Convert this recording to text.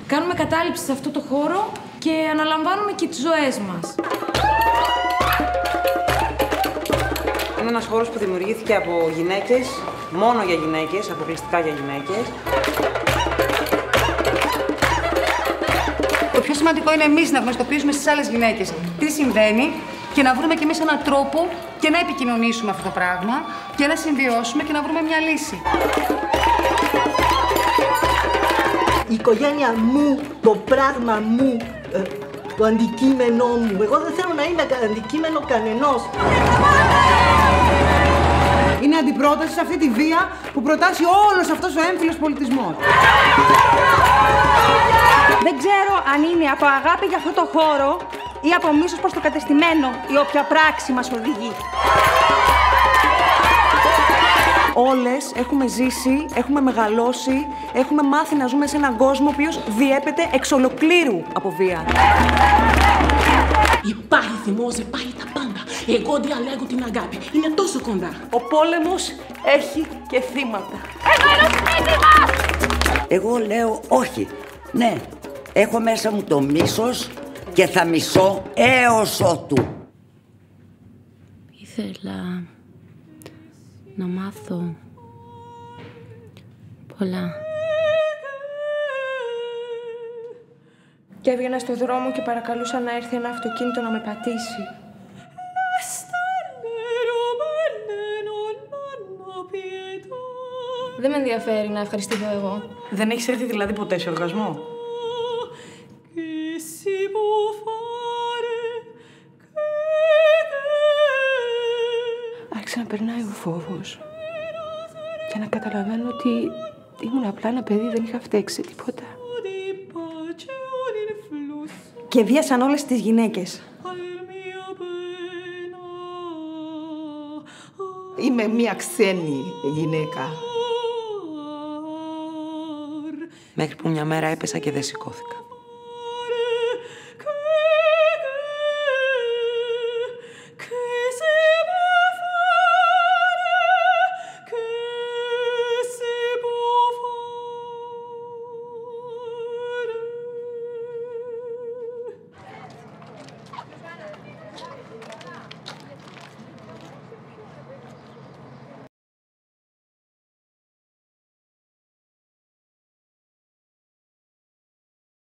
Κάνουμε κατάληψη σε αυτό το χώρο και αναλαμβάνουμε και τις ζωές μας. Είναι ένας χώρος που δημιουργήθηκε από γυναίκες, μόνο για γυναίκες, αποκλειστικά για γυναίκες. Το πιο σημαντικό είναι εμείς να γνωστοποιήσουμε στις άλλες γυναίκες τι συμβαίνει και να βρούμε κι εμείς έναν τρόπο και να επικοινωνήσουμε αυτό το πράγμα και να συμβιώσουμε και να βρούμε μια λύση. Η οικογένεια μου, το πράγμα μου, το αντικείμενό μου. Εγώ δεν θέλω να είναι αντικείμενο κανενός. Είναι αντιπρόταση σε αυτή τη βία που προτάσει όλος αυτός ο έμφυλος πολιτισμός. Δεν ξέρω αν είναι από αγάπη για αυτό το χώρο ή από μίσος προς το κατεστημένο η όποια πράξη μας οδηγεί. Όλες έχουμε ζήσει, έχουμε μεγαλώσει, έχουμε μάθει να ζούμε σε έναν κόσμο ο οποίος διέπεται εξ ολοκλήρου από βία. Υπάρχει θυμός, υπάρχει τα πάντα. Εγώ διαλέγω την αγάπη. Είναι τόσο κοντά. Ο πόλεμος έχει και θύματα. Εγώ λέω όχι. Ναι, έχω μέσα μου το μίσος και θα μισώ έως ότου. Ήθελα να μάθω πολλά. Και έβγαινα στο δρόμο και παρακαλούσα να έρθει ένα αυτοκίνητο να με πατήσει. Δεν με ενδιαφέρει να ευχαριστηθώ εγώ. Δεν έχεις έρθει δηλαδή ποτέ σε οργασμό? Άρχισε να περνάει ο φόβος και να καταλαβαίνω ότι ήμουν απλά ένα παιδί, δεν είχα φταίξει τίποτα. Και βίασαν όλες τις γυναίκες. Είμαι μια ξένη γυναίκα. Μέχρι που μια μέρα έπεσα και δεν σηκώθηκα.